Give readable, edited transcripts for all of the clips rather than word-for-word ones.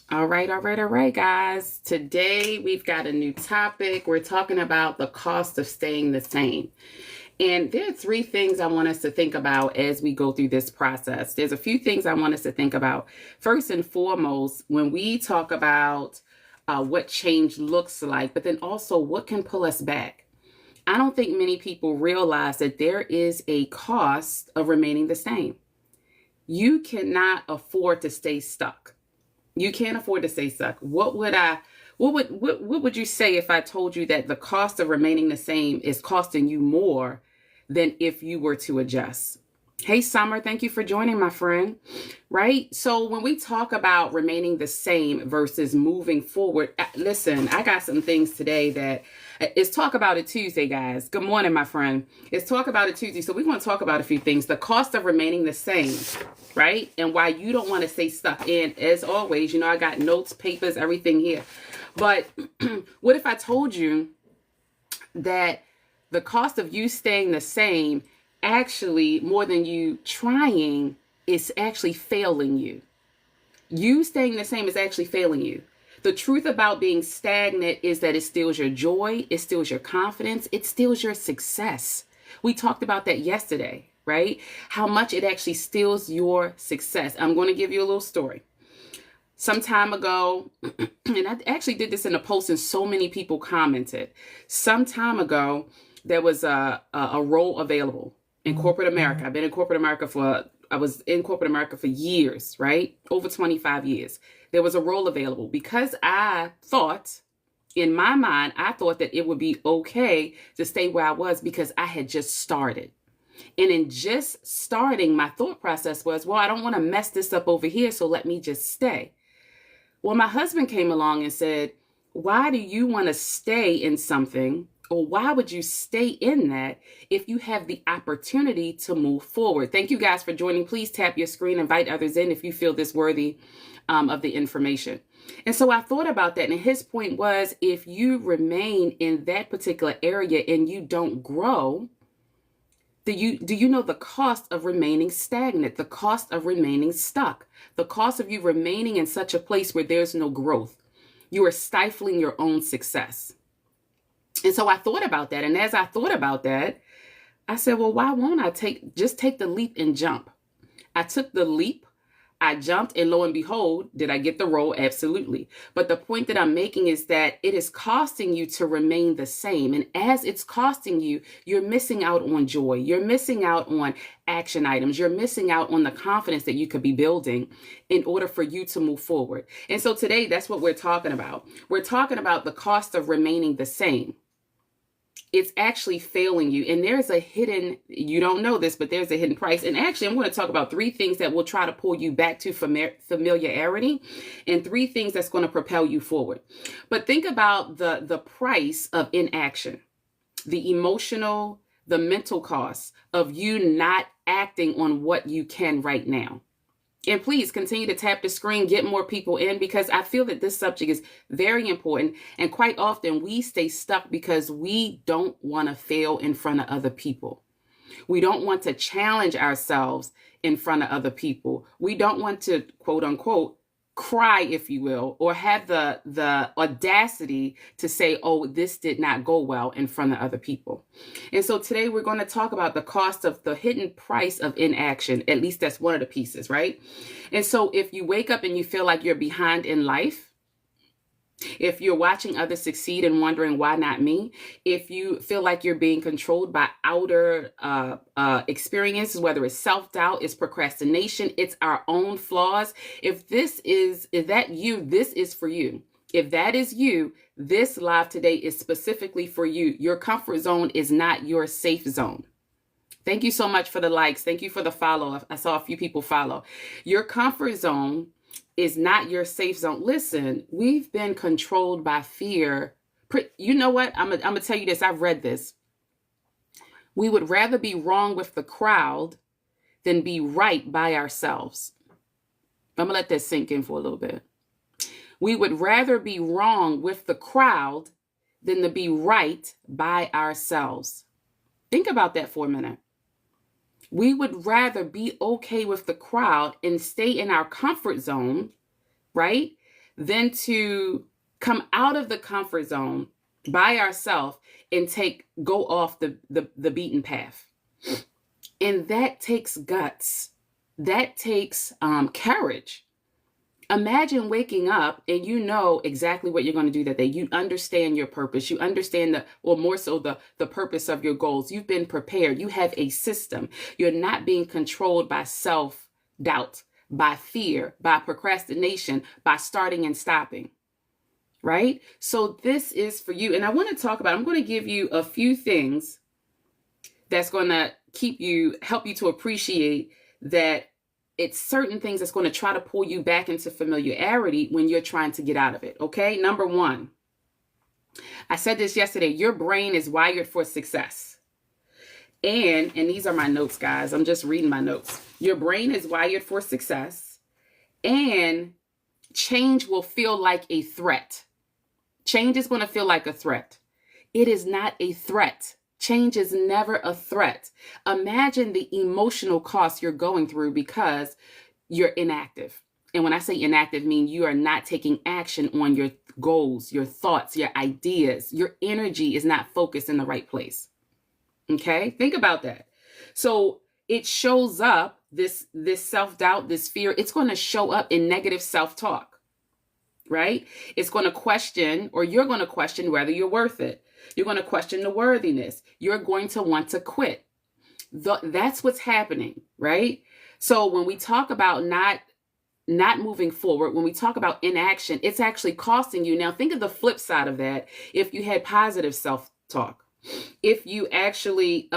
All right, guys. Today we've got a new topic. We're talking about the cost of staying the same. And there are three things I want us to think about as we go through this process. There's a few things I want us to think about. First and foremost, when we talk about what change looks like, but then also what can pull us back. I don't think many people realize that there is a cost of remaining the same. You cannot afford to stay stuck. You can't afford to stay stuck. What would you say if I told you that the cost of remaining the same is costing you more than if you were to adjust? Hey, Summer, thank you for joining, my friend. Right? So when we talk about remaining the same versus moving forward, listen, I got some things today that it's Talk About It Tuesday, guys. Good morning, my friend. It's Talk About It Tuesday. So we want to talk about a few things. The cost of remaining the same, right? And why you don't want to stay stuck. And as always, I got notes, papers, everything here. But what if I told you that the cost of you staying the same actually, more than you trying, is actually failing you? You staying the same is actually failing you. The truth about being stagnant is that it steals your joy, it steals your confidence, it steals your success. We talked about that yesterday, right? How much it actually steals your success. I'm going to give you a little story. Some time ago, and I actually did this in a post and so many people commented. Some time ago, there was a role available in corporate America. I was in corporate America for years, right? Over 25 years. There was a role available because in my mind, I thought that it would be okay to stay where I was because I had just started. And in just starting, my thought process was, well, I don't want to mess this up over here, so let me just stay. Well, my husband came along and said, why do you want to stay in something, or why would you stay in that if you have the opportunity to move forward? Thank you guys for joining. Please tap your screen, invite others in if you feel this worthy of the information. And so I thought about that. And his point was, if you remain in that particular area and you don't grow, do you know the cost of remaining stagnant, the cost of remaining stuck, the cost of you remaining in such a place where there's no growth? You are stifling your own success. And so I thought about that. And as I thought about that, I said, well, why won't I just take the leap and jump? I took the leap. I jumped, and lo and behold, did I get the role? Absolutely. But the point that I'm making is that it is costing you to remain the same. And as it's costing you, you're missing out on joy. You're missing out on action items. You're missing out on the confidence that you could be building in order for you to move forward. And so today, that's what we're talking about. We're talking about the cost of remaining the same. It's actually failing you. And there's a hidden, you don't know this, but there's a hidden price. And actually, I'm going to talk about three things that will try to pull you back to familiarity, and three things that's going to propel you forward. But think about the price of inaction, the emotional, the mental cost of you not acting on what you can right now. And please continue to tap the screen, get more people in, because I feel that this subject is very important. And quite often we stay stuck because we don't want to fail in front of other people. We don't want to challenge ourselves in front of other people. We don't want to, quote unquote, cry, if you will, or have the audacity to say, oh, this did not go well in front of other people. And so today we're going to talk about the cost of the hidden price of inaction. At least that's one of the pieces, right? And so if you wake up and you feel like you're behind in life, if you're watching others succeed and wondering why not me, if you feel like you're being controlled by outer experiences, whether it's self-doubt, it's procrastination, it's our own flaws, if that you, this is for you. If that is you, this live today is specifically for you. Your comfort zone is not your safe zone. Thank you so much for the likes. Thank you for the follow. I saw a few people follow. Your comfort zone is not your safe zone. Listen, we've been controlled by fear. You know what? I'm going to tell you this. I've read this. We would rather be wrong with the crowd than be right by ourselves. I'm going to let that sink in for a little bit. We would rather be wrong with the crowd than to be right by ourselves. Think about that for a minute. We would rather be okay with the crowd and stay in our comfort zone, right, than to come out of the comfort zone by ourselves and go off the beaten path. And that takes guts. That takes courage. Imagine waking up and you know exactly what you're going to do that day. You understand your purpose. You understand more so the purpose of your goals. You've been prepared. You have a system. You're not being controlled by self-doubt, by fear, by procrastination, by starting and stopping. Right? So this is for you. And I want to I'm going to give you a few things that's going to help you to appreciate that it's certain things that's going to try to pull you back into familiarity when you're trying to get out of it. Okay. Number one, I said this yesterday, your brain is wired for success. And these are my notes, guys. I'm just reading my notes. Your brain is wired for success, and change will feel like a threat. Change is going to feel like a threat. It is not a threat. Change is never a threat. Imagine the emotional cost you're going through because you're inactive. And when I say inactive, I mean you are not taking action on your goals, your thoughts, your ideas. Your energy is not focused in the right place. Okay? Think about that. So it shows up, this self-doubt, this fear, it's going to show up in negative self-talk, right? It's going to question, or you're going to question whether you're worth it. You're going to question the worthiness. You're going to want to quit. That's what's happening, right? So when we talk about not moving forward, when we talk about inaction, it's actually costing you. Now think of the flip side of that. If you had positive self-talk, if you actually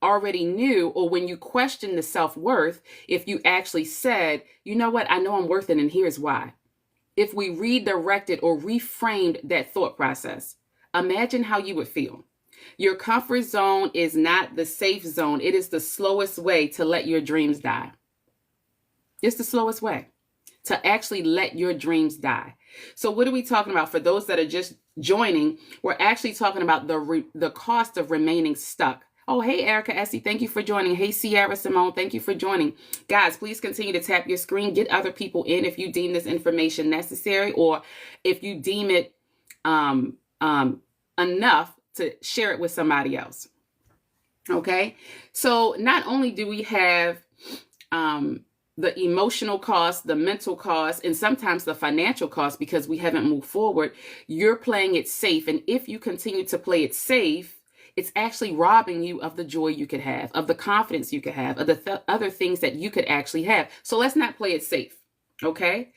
already knew, or when you question the self-worth, if you actually said, you know what, I know I'm worth it, and here's why. If we redirected or reframed that thought process, imagine how you would feel. Your comfort zone is not the safe zone. It is the slowest way to let your dreams die. It's the slowest way to actually let your dreams die. So what are we talking about? For those that are just joining, we're actually talking about the cost of remaining stuck. Oh, hey, Erica Essie, thank you for joining. Hey, Sierra Simone, thank you for joining. Guys, please continue to tap your screen. Get other people in if you deem this information necessary, or if you deem it enough to share it with somebody else. Okay. So not only do we have the emotional cost, the mental cost, and sometimes the financial cost because we haven't moved forward, you're playing it safe. And if you continue to play it safe, it's actually robbing you of the joy you could have, of the confidence you could have, of the other things that you could actually have. So let's not play it safe. Okay.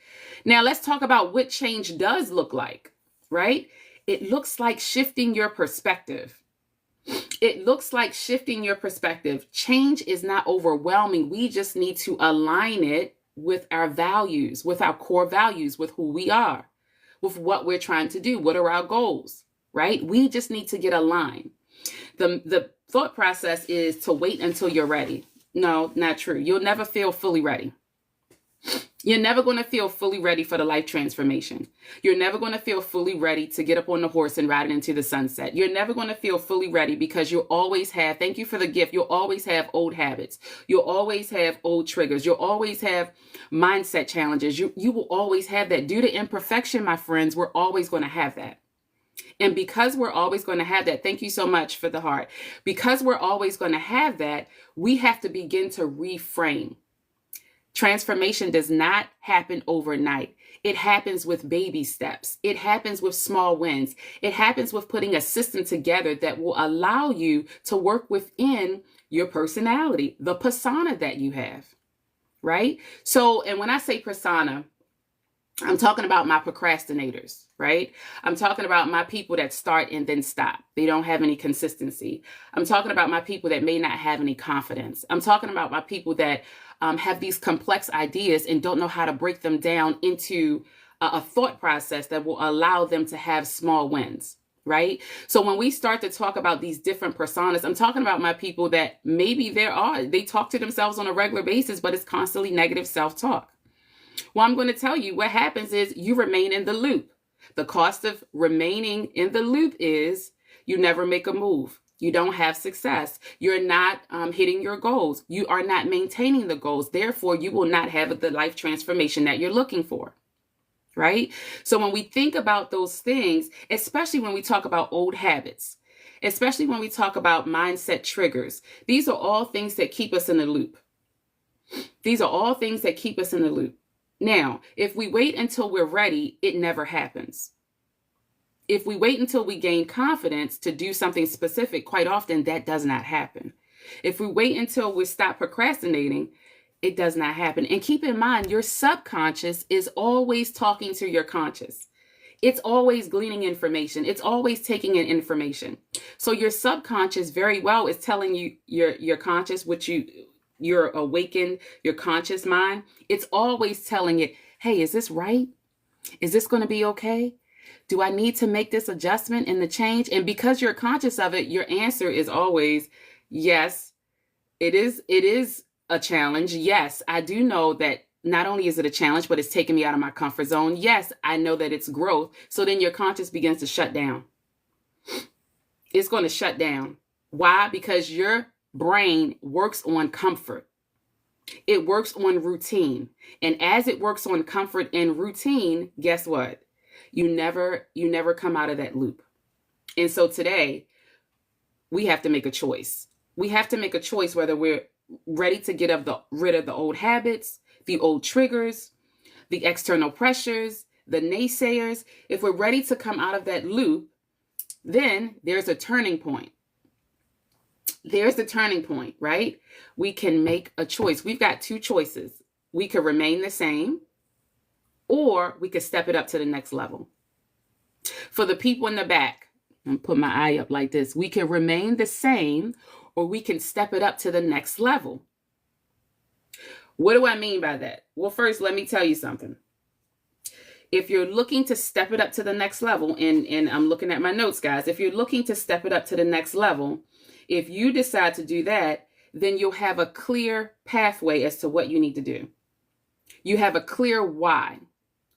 Now let's talk about what change does look like, right? It looks like shifting your perspective. It looks like shifting your perspective. Change is not overwhelming. We just need to align it with our values, with our core values, with who we are, with what we're trying to do. What are our goals, right? We just need to get aligned. The thought process is to wait until you're ready. No, not true. You'll never feel fully ready. You're never going to feel fully ready for the life transformation. You're never going to feel fully ready to get up on the horse and ride it into the sunset. You're never going to feel fully ready because you'll always have, thank you for the gift, you'll always have old habits. You'll always have old triggers. You'll always have mindset challenges. You will always have that. Due to imperfection, my friends, we're always going to have that. And because we're always going to have that, thank you so much for the heart. Because we're always going to have that, we have to begin to reframe. Transformation does not happen overnight. It happens with baby steps. It happens with small wins. It happens with putting a system together that will allow you to work within your personality, the persona that you have, right? So, and when I say persona, I'm talking about my procrastinators, right? I'm talking about my people that start and then stop. They don't have any consistency. I'm talking about my people that may not have any confidence. I'm talking about my people that have these complex ideas and don't know how to break them down into a thought process that will allow them to have small wins, right? So when we start to talk about these different personas, I'm talking about my people that maybe they talk to themselves on a regular basis, but it's constantly negative self-talk. Well, I'm going to tell you what happens is you remain in the loop. The cost of remaining in the loop is you never make a move. You don't have success. You're not hitting your goals. You are not maintaining the goals. Therefore, you will not have the life transformation that you're looking for, right? So when we think about those things, especially when we talk about old habits, especially when we talk about mindset triggers, these are all things that keep us in the loop. These are all things that keep us in the loop. Now, if we wait until we're ready, it never happens. If we wait until we gain confidence to do something specific, quite often that does not happen. If we wait until we stop procrastinating, it does not happen. And keep in mind, your subconscious is always talking to your conscious. It's always gleaning information. It's always taking in information. So your subconscious very well is telling you your conscious, which your awakened, your conscious mind, it's always telling it, hey, is this right? Is this going to be okay? Do I need to make this adjustment and the change? And because you're conscious of it, your answer is always, yes, it is a challenge. Yes, I do know that not only is it a challenge, but it's taking me out of my comfort zone. Yes, I know that it's growth. So then your conscious begins to shut down. It's going to shut down. Why? Because your brain works on comfort. It works on routine. And as it works on comfort and routine, guess what? You never come out of that loop. And so today, we have to make a choice. We have to make a choice whether we're ready to get rid of the old habits, the old triggers, the external pressures, the naysayers. If we're ready to come out of that loop, then there's a turning point. There's the turning point, right? We can make a choice. We've got two choices. We could remain the same, or we could step it up to the next level. For the people in the back, and put my eye up like this, we can remain the same, or we can step it up to the next level. What do I mean by that? Well, first, let me tell you something. If you're looking to step it up to the next level, and I'm looking at my notes, guys, if you're looking to step it up to the next level, if you decide to do that, then you'll have a clear pathway as to what you need to do. You have a clear why,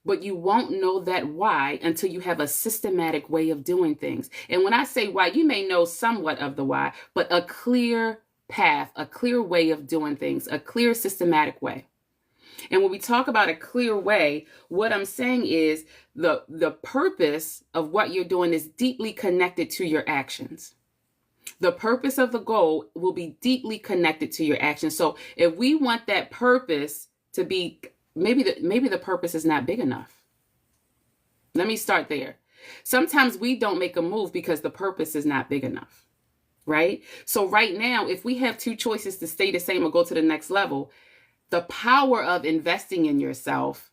but you won't know that why until you have a systematic way of doing things. And when I say why, you may know somewhat of the why, but a clear path, a clear way of doing things, a clear systematic way. And when we talk about a clear way, what I'm saying is the purpose of what you're doing is deeply connected to your actions. The purpose of the goal will be deeply connected to your actions. So if we want that purpose to be, maybe the purpose is not big enough. Let me start there. Sometimes we don't make a move because the purpose is not big enough, right? So right now, if we have two choices to stay the same or go to the next level, the power of investing in yourself,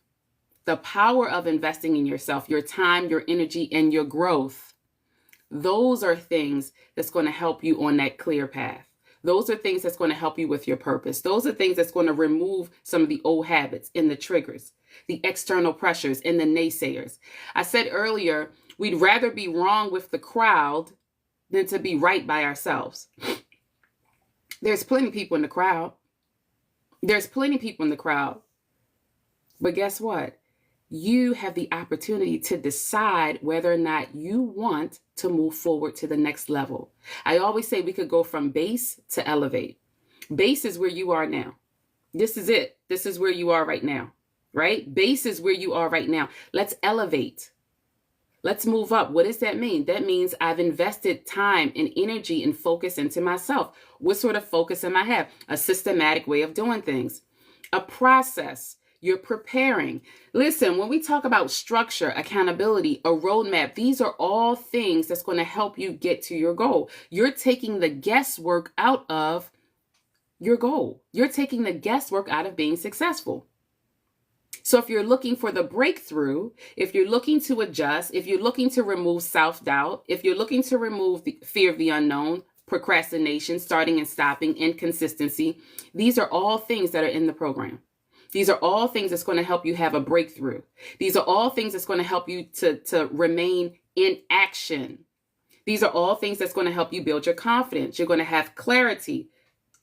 your time, your energy, and your growth, those are things that's going to help you on that clear path. Those are things that's going to help you with your purpose. Those are things that's going to remove some of the old habits and the triggers, the external pressures and the naysayers. I said earlier, we'd rather be wrong with the crowd than to be right by ourselves. There's plenty of people in the crowd. But guess what? You have the opportunity to decide whether or not you want to move forward to the next level. I always say we could go from base to elevate. Base is where you are now. This is it. This is where you are right now, right? Base is where you are right now. Let's elevate. Let's move up. What does that mean? That means I've invested time and energy and focus into myself. What sort of focus am I have? A systematic way of doing things, a process. You're preparing. Listen, when we talk about structure, accountability, a roadmap, these are all things that's going to help you get to your goal. You're taking the guesswork out of your goal. You're taking the guesswork out of being successful. So if you're looking for the breakthrough, if you're looking to adjust, if you're looking to remove self-doubt, if you're looking to remove the fear of the unknown, procrastination, starting and stopping, inconsistency, these are all things that are in the program. These are all things that's going to help you have a breakthrough. These are all things that's going to help you to remain in action. These are all things that's going to help you build your confidence. You're going to have clarity,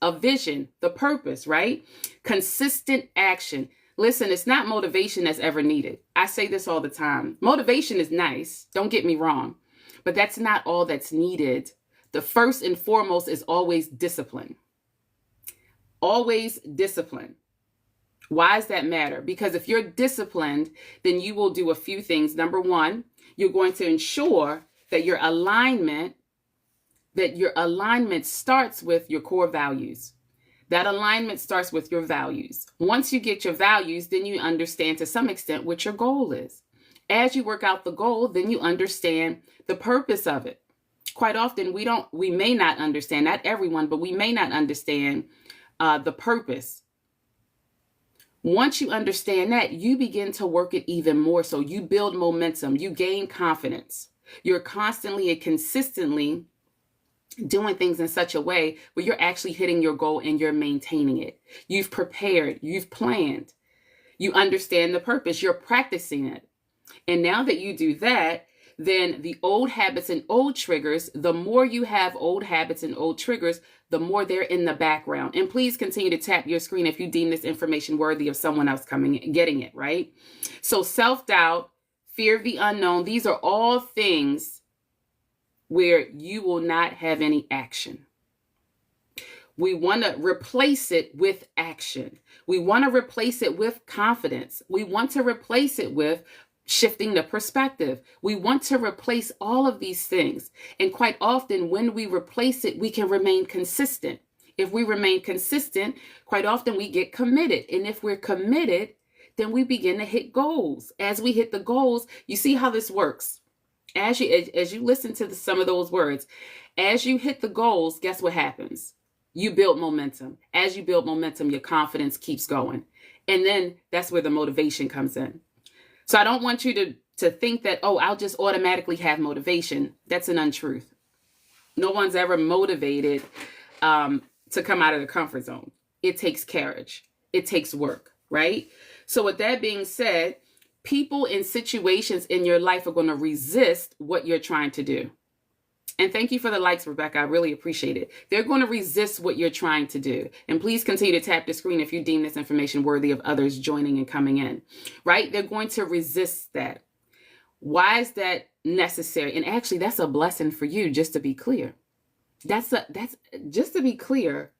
a vision, the purpose, right? Consistent action. Listen, it's not motivation that's ever needed. I say this all the time. Motivation is nice. Don't get me wrong. But that's not all that's needed. The first and foremost is always discipline. Always discipline. Why does that matter? Because if you're disciplined, then you will do a few things. Number one, you're going to ensure that your alignment starts with your core values. That alignment starts with your values. Once you get your values, then you understand to some extent what your goal is. As you work out the goal, then you understand the purpose of it. Quite often, we may not understand, not everyone, but we may not understand the purpose. Once you understand that, you begin to work it even more. So you build momentum, you gain confidence. You're constantly and consistently doing things in such a way where you're actually hitting your goal and you're maintaining it. You've prepared, you've planned, you understand the purpose, you're practicing it. And now that you do that, then the old habits and old triggers, the more you have old habits and old triggers, the more they're in the background. And please continue to tap your screen if you deem this information worthy of someone else getting it, right? So self-doubt, fear of the unknown, these are all things where you will not have any action. We want to replace it with action. We want to replace it with confidence. We want to replace it with shifting the perspective. We want to replace all of these things. And quite often when we replace it, we can remain consistent. If we remain consistent, quite often we get committed. And if we're committed, then we begin to hit goals. As we hit the goals, you see how this works. As you listen to some of those words, as you hit the goals, guess what happens? You build momentum. As you build momentum, your confidence keeps going. And then that's where the motivation comes in. So I don't want you to think that, oh, I'll just automatically have motivation. That's an untruth. No one's ever motivated to come out of the comfort zone. It takes courage. It takes work, right? So with that being said, people in situations in your life are going to resist what you're trying to do. And thank you for the likes, Rebecca. I really appreciate it. They're going to resist what you're trying to do. And please continue to tap the screen if you deem this information worthy of others joining and coming in, right? They're going to resist that. Why is that necessary? And actually, that's a blessing for you, just to be clear. That's just to be clear,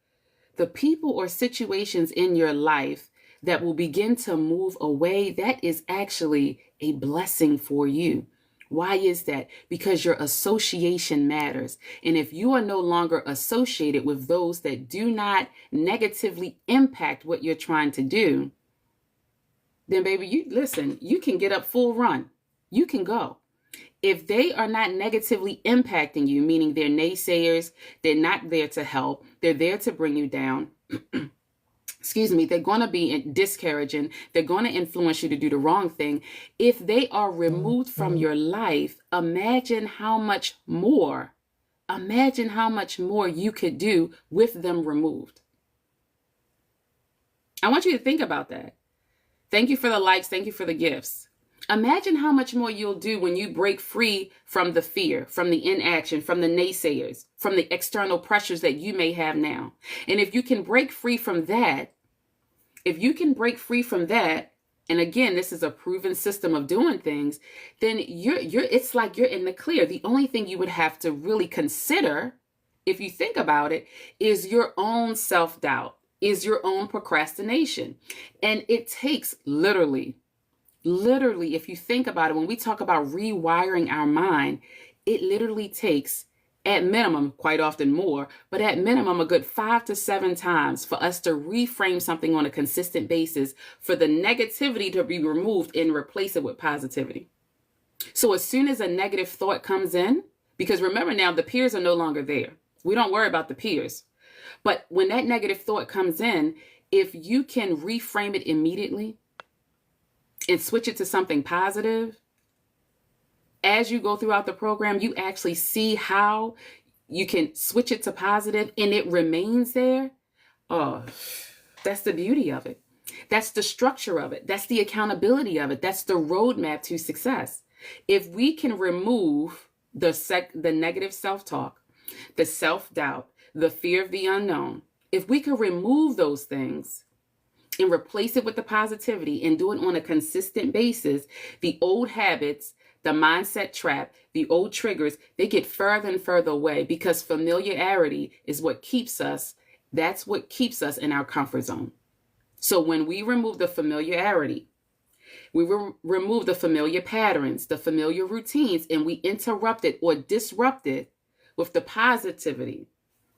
the people or situations in your life that will begin to move away, that is actually a blessing for you. Why is that? Because your association matters. And if you are no longer associated with those that do not negatively impact what you're trying to do, then baby, you can get up full run. You can go. If they are not negatively impacting you, meaning they're naysayers, they're not there to help, they're there to bring you down, they're going to be discouraging. They're going to influence you to do the wrong thing. If they are removed from your life, imagine how much more you could do with them removed. I want you to think about that. Thank you for the likes. Thank you for the gifts. Imagine how much more you'll do when you break free from the fear, from the inaction, from the naysayers, from the external pressures that you may have now. And if you can break free from that, and again, this is a proven system of doing things, then it's like you're in the clear. The only thing you would have to really consider, if you think about it, is your own self-doubt, is your own procrastination. And it takes literally, if you think about it, when we talk about rewiring our mind, it literally takes, at minimum, quite often more, but at minimum, a good 5 to 7 times for us to reframe something on a consistent basis, for the negativity to be removed and replace it with positivity. So as soon as a negative thought comes in, because remember now, the peers are no longer there. We don't worry about the peers. But when that negative thought comes in, if you can reframe it immediately and switch it to something positive, as you go throughout the program, you actually see how you can switch it to positive and it remains there. Oh, that's the beauty of it. That's the structure of it. That's the accountability of it. That's the roadmap to success. If we can remove the negative self-talk, the self-doubt, the fear of the unknown, if we can remove those things and replace it with the positivity and do it on a consistent basis, the old habits, the mindset trap, the old triggers, they get further and further away, because familiarity is what keeps us. That's what keeps us in our comfort zone. So when we remove the familiarity, we remove the familiar patterns, the familiar routines, and we interrupt it or disrupt it with the positivity,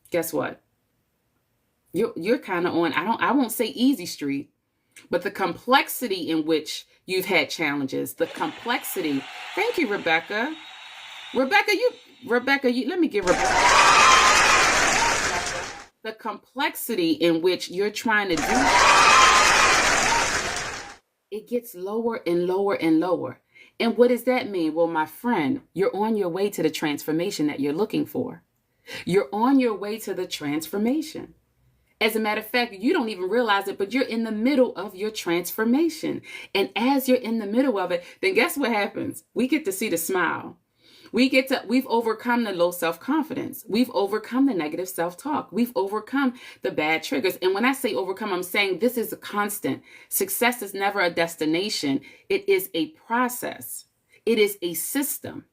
guess what? You're kind of on, I won't say easy street, but the complexity in which you've had challenges, the complexity. Thank you, Rebecca. Rebecca, let me give Rebecca. The complexity in which you're trying to do it gets lower and lower and lower. And what does that mean? Well, my friend, you're on your way to the transformation that you're looking for. You're on your way to the transformation. As a matter of fact, you don't even realize it, but you're in the middle of your transformation. And as you're in the middle of it, then guess what happens? We get to see the smile. We've overcome the low self-confidence. We've overcome the negative self-talk. We've overcome the bad triggers. And when I say overcome, I'm saying this is a constant. Success is never a destination. It is a process. It is a system.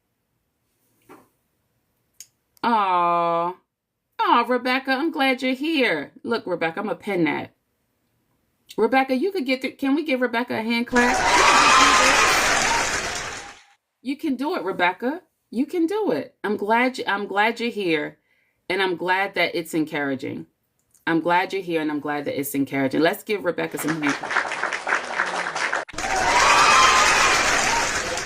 Oh, Rebecca, I'm glad you're here. Look, Rebecca, I'm going to pin that. Rebecca, you could get through. Can we give Rebecca a hand clap? You can do it, Rebecca. You can do it. I'm glad you're here, and I'm glad that it's encouraging. I'm glad you're here, and I'm glad that it's encouraging. Let's give Rebecca some hand claps.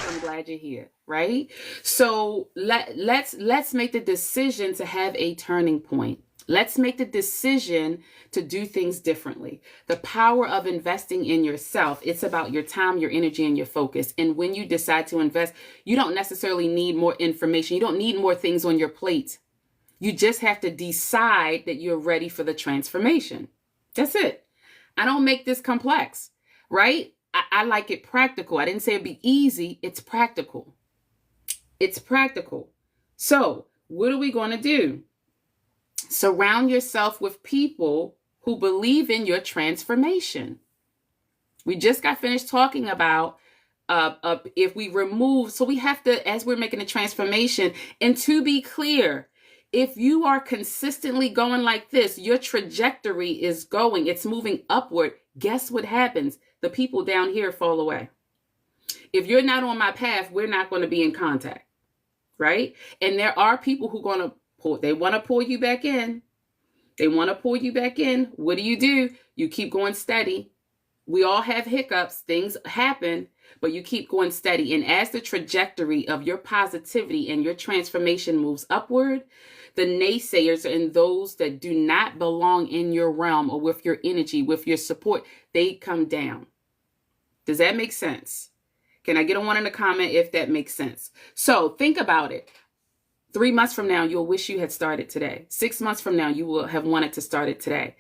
I'm glad you're here, right? So let's make the decision to have a turning point. Let's make the decision to do things differently. The power of investing in yourself, it's about your time, your energy, and your focus. And when you decide to invest, you don't necessarily need more information. You don't need more things on your plate. You just have to decide that you're ready for the transformation. That's it. I don't make this complex, right? I like it practical. I didn't say it'd be easy. It's practical. It's practical. So what are we going to do? Surround yourself with people who believe in your transformation. We just got finished talking about if we remove, so we have to, as we're making a transformation, and to be clear, if you are consistently going like this, your trajectory is going, it's moving upward. Guess what happens? The people down here fall away. If you're not on my path, we're not going to be in contact, right? And there are people who are going to they want to pull you back in. They want to pull you back in. What do? You keep going steady. We all have hiccups. Things happen, but you keep going steady. And as the trajectory of your positivity and your transformation moves upward, the naysayers and those that do not belong in your realm or with your energy, with your support, they come down. Does that make sense? Can I get a one in the comment if that makes sense? So think about it. 3 months from now, you'll wish you had started today. 6 months from now, you will have wanted to start it today.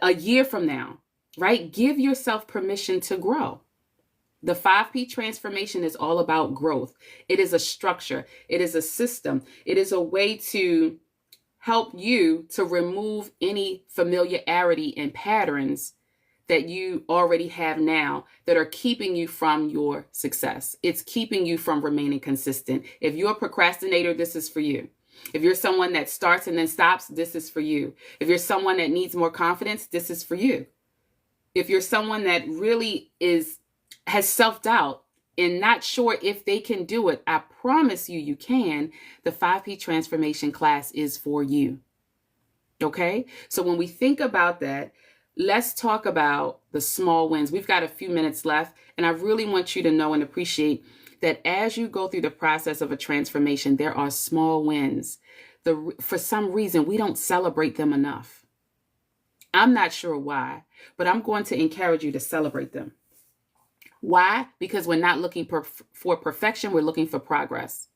A year from now, right? Give yourself permission to grow. The 5P transformation is all about growth. It is a structure. It is a system. It is a way to help you to remove any familiarity and patterns that you already have now that are keeping you from your success. It's keeping you from remaining consistent. If you're a procrastinator, this is for you. If you're someone that starts and then stops, this is for you. If you're someone that needs more confidence, this is for you. If you're someone that really has self-doubt and not sure if they can do it, I promise you, you can. The 5P transformation class is for you. Okay? So when we think about that, let's talk about the small wins. We've got a few minutes left, and I really want you to know and appreciate that as you go through the process of a transformation, there are small wins. For some reason, we don't celebrate them enough. I'm not sure why, but I'm going to encourage you to celebrate them. Why? Because we're not looking for perfection. We're looking for progress.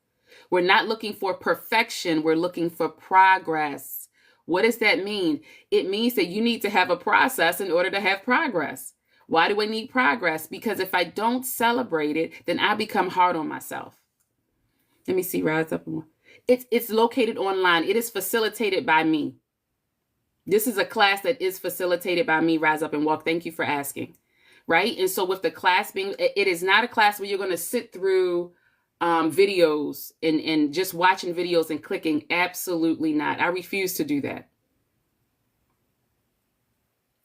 We're not looking for perfection. We're looking for progress. What does that mean? It means that you need to have a process in order to have progress. Why do I need progress? Because if I don't celebrate it, then I become hard on myself. Let me see, rise up. It's located online. It is facilitated by me. This is a class that is facilitated by me, Rise Up and Walk. Thank you for asking. Right? And so with the class being, it is not a class where you're going to sit through videos and just watching videos and clicking. Absolutely not. I refuse to do that.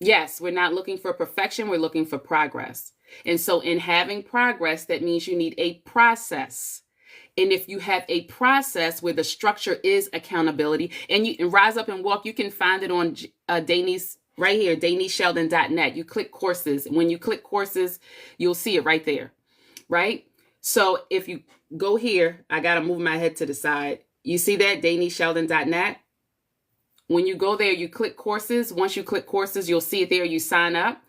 Yes, we're not looking for perfection. We're looking for progress. And so in having progress, that means you need a process. And if you have a process where the structure is accountability, and you and Rise Up and Walk, you can find it on Danny's right here, DannySheldon.net. You click courses. When you click courses, you'll see it right there, right? So if you go here, I got to move my head to the side. You see that, DannySheldon.net? When you go there, you click courses. Once you click courses, you'll see it there. You sign up.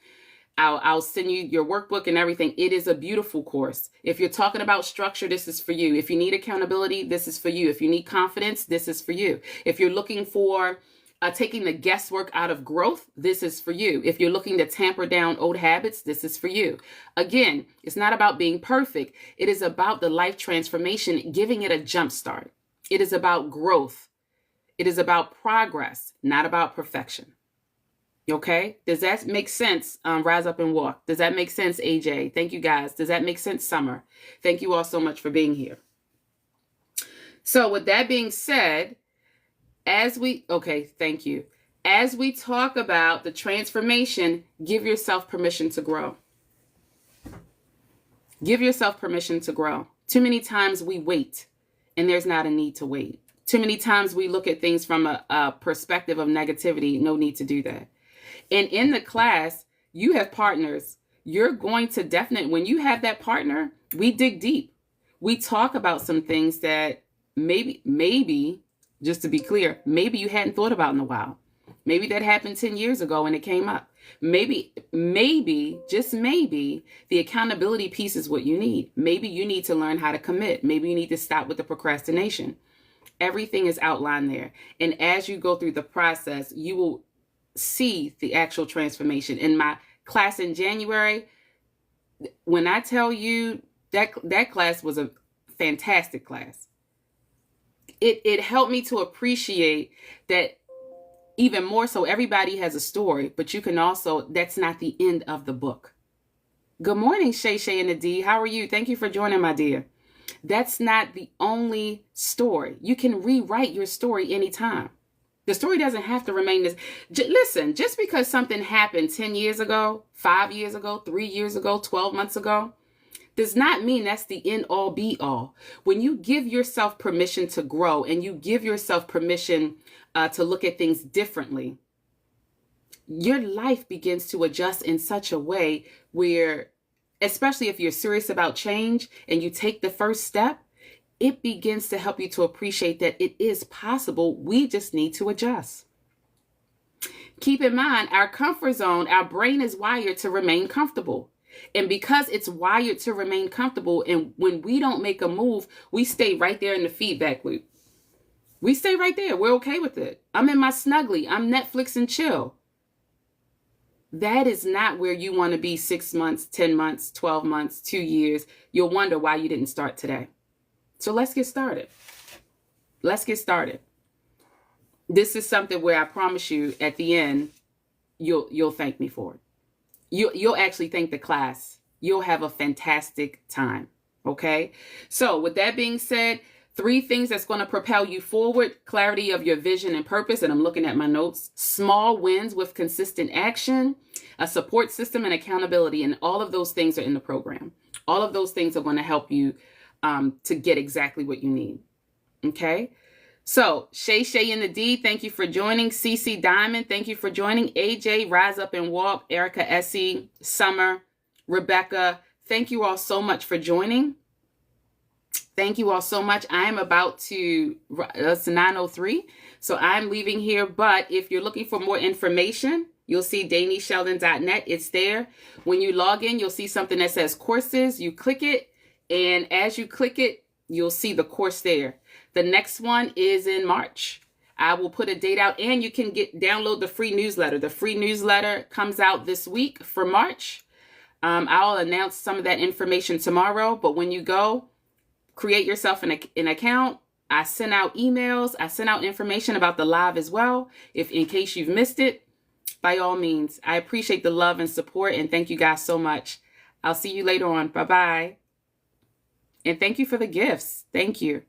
I'll send you your workbook and everything. It is a beautiful course. If you're talking about structure, this is for you. If you need accountability, this is for you. If you need confidence, this is for you. If you're looking for taking the guesswork out of growth, this is for you. If you're looking to tamper down old habits, this is for you. Again, it's not about being perfect. It is about the life transformation, giving it a jump start. It is about growth. It is about progress, not about perfection. Okay? Does that make sense? Rise Up and Walk. Does that make sense, AJ? Thank you, guys. Does that make sense, Summer? Thank you all so much for being here. So with that being said, thank you. As we talk about the transformation, give yourself permission to grow. Give yourself permission to grow. Too many times we wait, and there's not a need to wait. Too many times we look at things from a perspective of negativity. No need to do that. And in the class, you have partners. You're going to when you have that partner, we dig deep. We talk about some things that maybe, just to be clear, maybe you hadn't thought about in a while. Maybe that happened 10 years ago and it came up. Maybe, just maybe, the accountability piece is what you need. Maybe you need to learn how to commit. Maybe you need to stop with the procrastination. Everything is outlined there. And as you go through the process, you will see the actual transformation. In my class in January, when I tell you that class was a fantastic class, it helped me to appreciate that even more so. Everybody has a story, but you can also, that's not the end of the book. Good morning, Shay Shay and the D. How are you? Thank you for joining, my dear. That's not the only story. You can rewrite your story anytime. The story doesn't have to remain this. Listen, just because something happened 10 years ago, 5 years ago, 3 years ago, 12 months ago, does not mean that's the end all be all. When you give yourself permission to grow and you give yourself permission to look at things differently, your life begins to adjust in such a way where, especially if you're serious about change and you take the first step, it begins to help you to appreciate that it is possible. We just need to adjust. Keep in mind, our comfort zone, our brain is wired to remain comfortable. And because it's wired to remain comfortable, and when we don't make a move, we stay right there in the feedback loop. We stay right there. We're okay with it. I'm in my snuggly. I'm Netflix and chill. That is not where you want to be 6 months, 10 months, 12 months, 2 years. You'll wonder why you didn't start today. So let's get started. Let's get started. This is something where I promise you at the end, you'll thank me for it. You'll actually thank the class. You'll have a fantastic time. Okay. So with that being said, 3 things that's going to propel you forward: clarity of your vision and purpose. And I'm looking at my notes. Small wins with consistent action, a support system, and accountability. And all of those things are in the program. All of those things are going to help you to get exactly what you need. Okay. So Shay Shay in the D, thank you for joining. CC Diamond, thank you for joining. AJ, Rise Up and Walk. Erica Essie, Summer, Rebecca, thank you all so much for joining. Thank you all so much. I am about to, it's 9:03, so I'm leaving here. But if you're looking for more information, you'll see DannySheldon.net. It's there. When you log in, you'll see something that says courses. You click it. And as you click it, you'll see the course there. The next one is in March. I will put a date out, and you can download the free newsletter. The free newsletter comes out this week for March. I'll announce some of that information tomorrow. But when you go, create yourself an account. I send out emails. I send out information about the live as well. If in case you've missed it, by all means, I appreciate the love and support, and thank you guys so much. I'll see you later on. Bye-bye. And thank you for the gifts. Thank you.